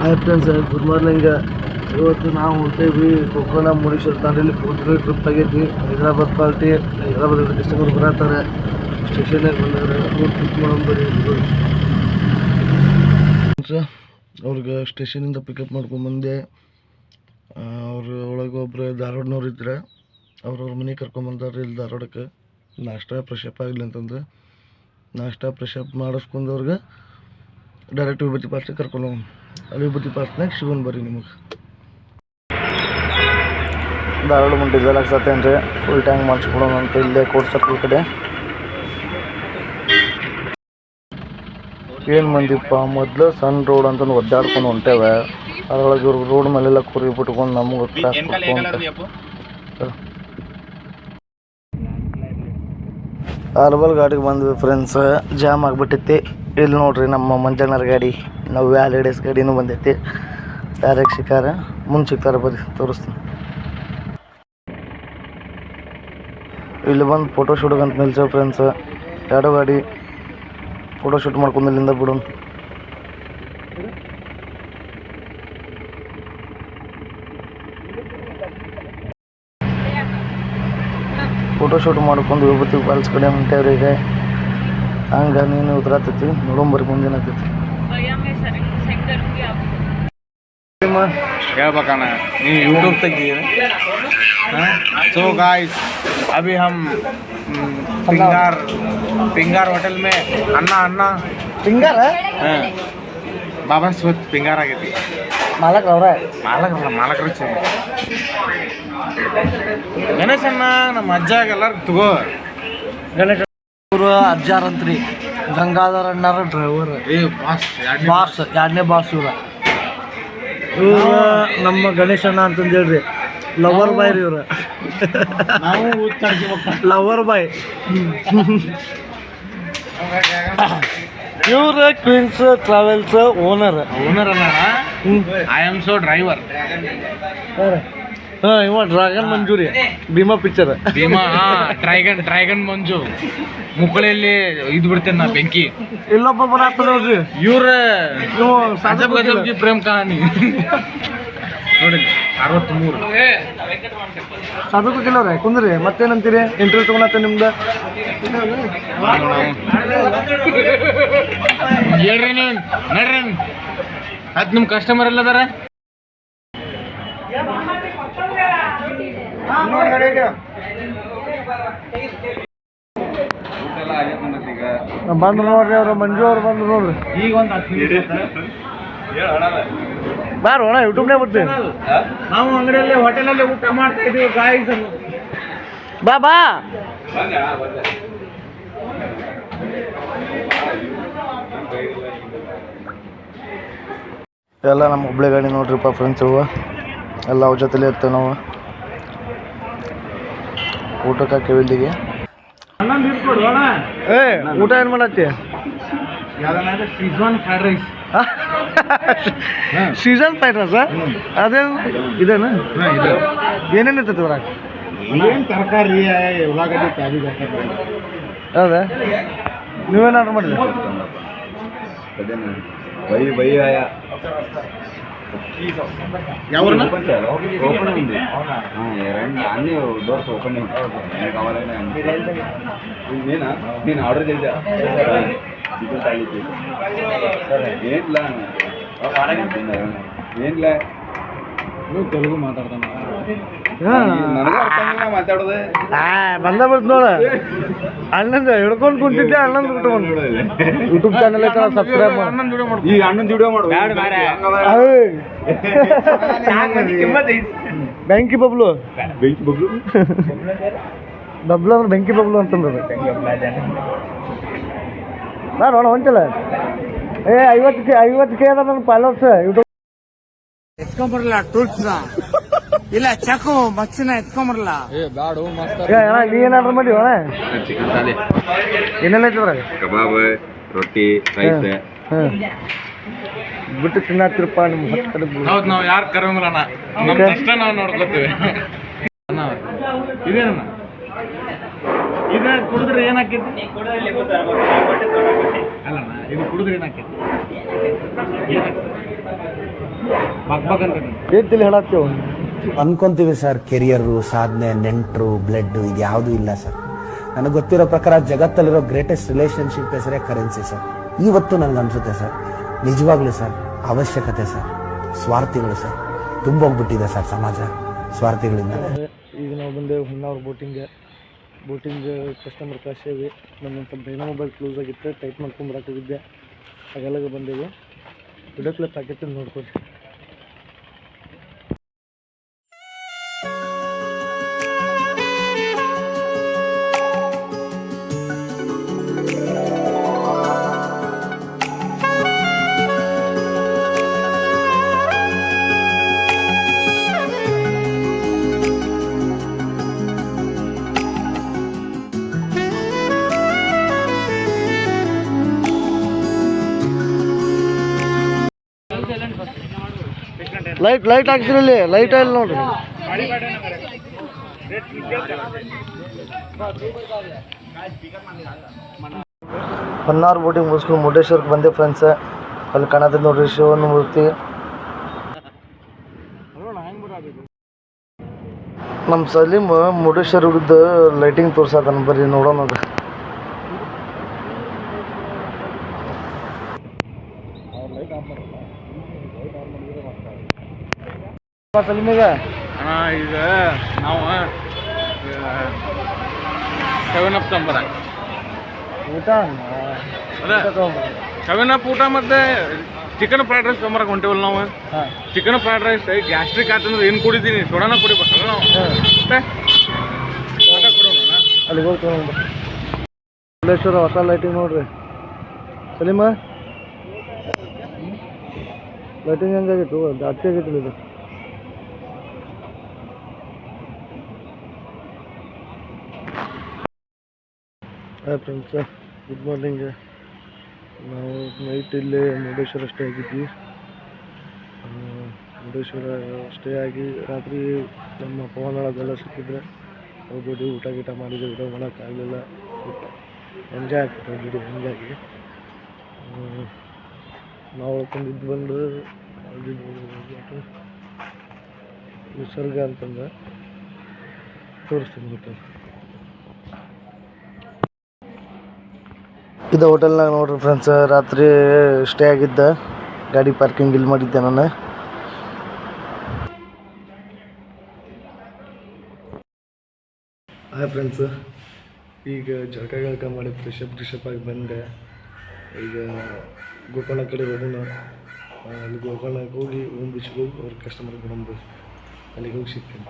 Hi friends, good morning. ಇವತ್ತು ನಾವು ಹೊಂಟೇವಿ ಕೊಕ್ಕನ ಮುರುಡೇಶ್ವರ ದಾಂಡೇಲಿ ಪೂರ್ತಿ ಟ್ರಿಪ್ ಆಗೈತಿ. ಹೈದರಾಬಾದ್ ಪಾರ್ಟಿ, ಹೈದರಾಬಾದ್ ಡಿಸ್ಟ್ರಿಕ್ಟ್ ಬರತ್ತಾರೆ. ಸ್ಟೇಷನ್ಗೆ ಬಂದರೆ ಟ್ರಿಪ್ ಮಾಡೋಂಬರಿ ಅವ್ರಿಗೆ ಸ್ಟೇಷನಿಂದ ಪಿಕಪ್ ಮಾಡ್ಕೊಂಬಂದೆ. ಅವರು ಒಳಗೆ ಒಬ್ಬರು ಧಾರವಾಡನವ್ರು ಇದ್ರೆ ಅವ್ರವ್ರ ಮನೆಗೆ ಕರ್ಕೊಂಬಂದಾರೆ ಇಲ್ಲಿ ಧಾರವಾಡಕ್ಕೆ. ನಾಷ್ಟ ಫ್ರೆಶಪ್ ಆಗಲಿ ಅಂತಂದ್ರೆ ನಾಷ್ಟ ಫ್ರೆಶಪ್ ಮಾಡಿಸ್ಕೊಂಡವ್ರಿಗೆ ಡೈರೆಕ್ಟ್ ವಿಭೂತಿ ಪಾಸ್ಗೆ ಕರ್ಕೊಂಡು ಹೋಗಿ ಅಲ್ಲಿ ವಿಭೂತಿ ಪಾಸ್ನಾಗ ಸಿಗೋನ್ ಬರ್ರಿ ನಿಮಗೆ. ಧಾರವಾಡ ಮುಂದೆ ಡೀಸೆಲ್ ಹಾಕ್ಸತ್ತೇನು ರೀ, ಫುಲ್ ಟ್ಯಾಂಕ್ ಮಾಡಿಸ್ಕೊಡೋಣ ಅಂತ ಇಲ್ಲೇ ಕೋರ್ಟ್ ಸರ್ಕಲ್ ಕಡೆ. ಏನು ಮಂದಿಪ್ಪ, ಮೊದಲು ಸಣ್ಣ ರೋಡ್ ಅಂತಂದು ಒದ್ದಾಡ್ಕೊಂಡು ಹೊಂಟೇವೆ. ಅದರೊಳಗೆ ಇವ್ರಿಗೆ ರೋಡ್ ಮೇಲೆಲ್ಲ ಕುರಿ ಬಿಟ್ಕೊಂಡು ನಮಗೆ ತ್ರಾಸ ಕೊಡ್ಕೊಂಡು ಆರ್ಬಲ್ ಗಾಡಿಗೆ ಬಂದ್ವಿ ಫ್ರೆಂಡ್ಸ್. ಜಾಮ್ ಆಗಿಬಿಟ್ಟೈತಿ. ಇಲ್ಲಿ ನೋಡ್ರಿ ನಮ್ಮ ಮಂಜಣ್ಣರ ಗಾಡಿ, ನವ್ಯ ಲೇಡೀಸ್ ಗಾಡಿನೂ ಬಂದೈತಿ. ಡೈರೆಕ್ಟ್ ಸಿಕ್ಕಾರ, ಮುಂದೆ ಸಿಗ್ತಾರೆ ಬರ್ರಿ ತೋರಿಸ್ತೀನಿ. ಇಲ್ಲಿ ಬಂದು ಫೋಟೋ ಶೂಟಿಗೆ ಅಂತ ನಿಲ್ಸೇವೆ ಫ್ರೆಂಡ್ಸ್. ಎರಡು ಗಾಡಿ ಫೋಟೋ ಶೂಟ್ ಮಾಡ್ಕೊಂಡು ಇಲ್ಲಿಂದ ಬಿಡೋಣ. ಫೋಟೋ ಶೂಟ್ ಮಾಡ್ಕೊಂಡು ವಿಭೂತಿ ಫಾಲ್ಸ್ ಕಡೆ ಹೊಂಟೇವ್ರಿ. ಈಗ ಹಂಗೆ ನೀನು ಉದ್ರಾತೈತಿ, ನೋಡೋಂಬರಿ ಮುಂದಿನ ಆಗ್ತೈತಿ. ಹೇಳ್ಬೇಕಣ್ಣ, ನೀವು ಯೂಟ್ಯೂಬ್ ತೆಗಿದ್ದೀರಿ. सो गाइस, अभी हम पिंगार होटल में अन्ना ಪಿಂಗಾರ बाबा स्वत पिंगार ಆಗೈತಿ. ಮಾಲಕ್ರ ಅವ್ರ ಮಾಲಕರು ಗಣೇಶ್ ಅಣ್ಣ ನಮ್ಮ ಅಜ್ಜಾಗ ಎಲ್ಲರೂ ತಗೋ. ಗಣೇಶ ಇವರು ಅಜ್ಜಾರಂತ್ರಿ, ಗಂಗಾಧರ ಅಣ್ಣಾರ ಡ್ರೈವರ್, ಬಾಸ್, ಎರಡನೇ ಬಾಸ್ ಇವ್ರ. ನಮ್ಮ ಗಣೇಶ್ ಅಣ್ಣ ಅಂತಂದು ಹೇಳ್ರಿ, ಲವರ್ ಬಾಯ್ ರೀ ಇವ್ರ. Lover boy. ಇವ್ರ ಕ್ವೀನ್ಸ್ ಟ್ರಾವೆಲ್ಸ್ ಓನರ್ ಅಲ್ಲ, ಐ ಆಮ್ ಸೋ ಡ್ರೈವರ್. ಹಾಂ, ಇವ ಡ್ರ್ಯಾಗನ್ ಮಂಜೂರಿ, ಭೀಮಾ ಪಿಕ್ಚರ್. ಭೀಮಾ, ಡ್ರ್ಯಾಗನ್ ಮಂಜು ಮುಕ್ಕಳೆಯಲ್ಲಿ ಇದು ಬಿಡ್ತೇನೆ ನಾ ಬೆಂಕಿ. ಇಲ್ಲೊಬ್ಬ ಬರತ್ತ ನೋಡ್ರಿ, ಇವ್ರ ಅಜಬ್ ಗಜಬ್ಜಿ ಪ್ರೇಮ್ ಕಹಾನಿ ನೋಡಿ. 63 ಸಾಧು ಕಿಲೋರೆ ಕುಂದ್ರಿ. ಮತ್ತೇನಂತೀರಿ, ಇಂಟರ್ವ್ಯೂ ತೊಗೊಳತ್ತೆ ನಿಮ್ದು. ಹೇಳ್ರಿ ನೀವು, ನಡ್ರಿ. ಅದು ನಿಮ್ಮ ಕಸ್ಟಮರ್ ಎಲ್ಲ ಅದಾರ. ಬಂದ್ರು ನೋಡ್ರಿ, ಅವ್ರು ಮಂಜು ಅವ್ರು ಬಂದ್ರು ನೋಡ್ರಿ. ಈಗ ಒಂದು 10 ಬಾರು ಅಣ್ಣ, ಯೂಟ್ಯೂಬ್ನೇ ಬರ್ತೀವಿ ನಾವು. ಅಂಗಡಿಯಲ್ಲಿ ಹೋಟೆಲಲ್ಲಿ ಊಟ ಮಾಡ್ತಾ ಇದೀವಿ ಗಾಯ್ಸ್. ಬಾ ಬಾ. ಎಲ್ಲ ನಮ್ಮ ಹುಬ್ಳಿ ಗಾಡಿ ನೋಡ್ರಿಪ್ಪ ಫ್ರೆಂಡ್ಸ್. ಇವು ಎಲ್ಲ ಅವ್ರ ಜೊತೆಲೇ ಇರ್ತೇವೆ ನಾವು. ಊಟಕ್ಕೆ ಹಾಕೇವಿ ಇಲ್ಲಿಗೆ. ಏ ಊಟ ಏನು ಮಾಡತ್ತಿ? Season fried rice. Season fried rice ಅದೇ ಇದೇನು? ಏನೇನು ಇರ್ತೈತೆ ಹೊರಗೆ? ಏನು ತರಕಾರಿ, ಉಳ್ಳಾಗಡ್ಡಿ, ಕ್ಯಾಬೇಜ್ ಹಾಕಿ. ಹೌದಾ? ನೀವೇನು ಆರ್ಡ್ರ್ ಮಾಡಿದ್ರಿ? ఎవరన్నా ఓపెన్ ఉంది. అన్ని డోర్స్ ఓపెన్ నేను కావాలని నేను ఆర్డర్ చేశా. చికెన్ థాలీ ఏంట్లా ఏంట్లా నువ్వు తెలుగు మాట్లాడుతున్నావు? ನನಗೆ ಅರ್ಥ ಮಾತಾಡೋದೆ ಬಂದ ಬರ್ತ ನೋಡ. ಅಣ್ಣಂದು ಹಿಡ್ಕೊಂಡು ಕುಂತಿದ್ದೆ, ಅಣ್ಣಂದು ಬಿಟ್ಕೊಂಡು ಯೂಟ್ಯೂಬ್ ಚಾನಲ್ ಐತಲ್ಲ, ಸಬ್ಸ್ಕ್ರೈಬ್ ಮಾಡಿ. ಈ ಅಣ್ಣನ ವಿಡಿಯೋ ಮಾಡು. ಬೆಂಕಿ ಬಬ್ಲು ಬಬ್ಲು ಅಂದ್ರೆ ಬೆಂಕಿ ಬಬ್ಲು ಅಂತಂದ್ರೆ ನಾನು ನೋಡ ಹೊಂಟಿಲ್ಲ. 50K ಅದ ನನ್ನ ಫಾಲೋವರ್ಸ್ ಯೂಟ್ಯೂಬ್. ಎತ್ಕೊಂಬರಲ್ಲ ಟೂಲ್ಸ್ನ ಇಲ್ಲ, ಚಾಕು ಮಚ್ಚಿನ ಎತ್ಕೊಂಬರಲ್ಲ. ನೀ ಏನು ಆರ್ಡರ್ ಮಾಡಿ ಅಣ್ಣ? ಚಿಕನ್ ಥಾಲಿ ಏನೆಲ್ಲ ಐತದ್ರಾಗ? ಕಬಾಬ್, ರೊಟ್ಟಿ, ರೈಸ್. ಬಿಟ್ಟು ತಿನ್ನತ್ತಿರಪ್ಪ ನಿಮ್ಮ ಹೊತ್ತು ಕಡೆ. ಹೌದು, ನಾವು ಯಾರು ಕರಂಗಿಲ್ಲ, ನಮ್ಮ ಕಷ್ಟ ನಾವು ನೋಡ್ಕೋತೀವಿ. ಇದೇನಣ್ಣ, ಇದು ಕುಡಿದ್ರೆ ಏನಾಕೈತಿ? ಅಲ್ಲಣ್ಣ, ಇದು ಕುಡಿದ್ರೆ ಏನಾಕೈತಿ? ಏನು ತಿಳಿ ಹೇಳತ್ತೇವ ಅನ್ಕೊಂತೀವಿ ಸರ್, ಕೆರಿಯರು, ಸಾಧನೆ, ನೆಂಟರು, ಬ್ಲಡ್ ಇದು ಯಾವುದೂ ಇಲ್ಲ ಸರ್. ನನಗೆ ಗೊತ್ತಿರೋ ಪ್ರಕಾರ ಜಗತ್ತಲ್ಲಿರೋ ಗ್ರೇಟೆಸ್ಟ್ ರಿಲೇಷನ್ಶಿಪ್ ಹೆಸರೇ ಕರೆನ್ಸಿ ಸರ್. ಇವತ್ತು ನನಗೆ ಅನ್ಸುತ್ತೆ ಸರ್, ನಿಜವಾಗ್ಲೂ ಸರ್ ಅವಶ್ಯಕತೆ ಸರ್ ಸ್ವಾರ್ಥಿಗಳು ಸರ್ ತುಂಬೋಗ್ಬಿಟ್ಟಿದೆ ಸರ್ ಸಮಾಜ ಸ್ವಾರ್ಥಿಗಳಿಂದ. ಈಗ ನಾವು ಬಂದೇವು ಹೊನ್ನಾವರ ಬೋಟಿಂಗ್ ಕಸ್ಟಮರ್ ಕಾಶೇವಿ. ನಮ್ಮೊಂದು ಸ್ವಲ್ಪ ಡೈನೋ ಮೊಬೈಲ್ ಕ್ಲೋಸ್ ಆಗಿತ್ತು, ಟೈಟ್ ಮಾಡ್ಕೊಂಬರಕ್ಕೆ ಹೋಗಿದ್ದೆ, ಹಾಗೆಲ್ಲ ಬಂದೇವು. ವಿಡಿಯೋ ಕ್ಲಿಪ್ ಹಾಕಿತ್ತು ನೋಡ್ಕೊಳ್ಳಿ. ಲೈಟ್ ಹಾಕ್ಸಿರಲ್ಲಿ ಲೈಟ್ ಇಲ್ಲ ನೋಡ್ರಿ. ಹೊನ್ನಾವರ ಬೋಟಿಂಗ್ ಮುಗಿಸ್ಕೊಂಡು ಮುರುಡೇಶ್ವರಕ್ಕೆ ಬಂದೆ ಫ್ರೆಂಡ್ಸ್. ಅಲ್ಲಿ ಕಾಣತ್ತೆ ನೋಡ್ರಿ ಶಿವನ ಮೂರ್ತಿ. ನಮ್ಮ ಸಲೀಮ್ ಮುರುಡೇಶ್ವರ ಹುಡುಗ್ದ ಲೈಟಿಂಗ್ ತೋರ್ಸತಾನ, ಬರ್ರಿ ನೋಡೋಣ. ಅದು ಸಲೀಮಿಗ ಈಗ ನಾವು ಸೆವೆನ್ ಅಪ್ ತಂಬರ ಊಟ ಸೆವೆನ್ ಅಪ್ ಊಟ ಮತ್ತೆ ಚಿಕನ್ ಫ್ರೈಡ್ ರೈಸ್ ತೊಂಬರಕ್ಕೆ ಹೊಂಟೇವಲ್ಲ ನಾವು. ಚಿಕನ್ ಫ್ರೈಡ್ ರೈಸ್ ಗ್ಯಾಸ್ಟ್ರಿಕ್ ಆತಂದ್ರೆ ಏನು ಕುಡಿತೀನಿ, ಸೋಡಾನ ಕುಡಿಬೇಕಲ್ಲ ನಾವು. ಕೊಡೋಣ ಅಲ್ಲಿಗೆ ಹೋಗ್ತೀವಿ. ಮುರುಡೇಶ್ವರ ಹೊಸ ಲೈಟಿಂಗ್ ನೋಡ್ರಿ ಸಲೀಮ. ಲೈಟಿಂಗ್ ಹೆಂಗಾಗಿತ್ತು, ಜಾಸ್ತಿ ಆಗಿತ್ತು ಇದು. Hi friends, good morning. ನಾವು ನೈಟ್ ಇಲ್ಲೇ ಮುರುಡೇಶ್ವರ ಸ್ಟೇ ಆಗಿದ್ವಿ. ಮುರುಡೇಶ್ವರ ಸ್ಟೇ ಆಗಿ ರಾತ್ರಿ ನಮ್ಮ ಪವನೊಳಗೆಲ್ಲ ಸಿಕ್ಕಿದ್ರೆ ಅವ್ರ ಜೊತೆ ಊಟ ಗೀಟ ಮಾಡಿದ್ವಿ. ಊಟ ಮಾಡೋಕ್ಕಾಗಲಿಲ್ಲ, ಎಂಜಾಯ್ ಆಗ್ತಿತ್ತು ಅವ್ರ ಜೊತೆ. ಹಂಗಾಗಿ ನಾವು ತಂದಿದ್ದು ಬಂದು ನಿಸರ್ಗ ಅಂತಂದ್ರೆ ತೋರಿಸ್ತೀನಿ ಹೋಟೆಲ್. ಇದು ಹೋಟೆಲ್ನಾಗ ನೋಡ್ರಿ ಫ್ರೆಂಡ್ಸ್, ರಾತ್ರಿ ಸ್ಟೇ ಆಗಿದ್ದ. ಗಾಡಿ ಪಾರ್ಕಿಂಗ್ ಇಲ್ಲಿ ಮಾಡಿದ್ದೆ ನಾನು. ಹಾಯ್ ಫ್ರೆಂಡ್ಸ್, ಈಗ ಜಳಕ ಮಾಡಿ ಫ್ರೆಶಪ್ ಆಗಿ ಬಂದೆ. ಈಗ ಗೋಕರ್ಣ ಕಡೆ ಹೋಗೋಣ. ಅಲ್ಲಿ ಗೋಕರ್ಣಕ್ಕೆ ಹೋಗಿ ಓಮ್ ಬೀಚ್ಗೆ ಹೋಗಿ ಅವ್ರ ಕಸ್ಟಮರ್ಗೆ ಬಂದು ಅಲ್ಲಿಗೆ ಹೋಗಿ ಸಿಗ್ತೀನಿ.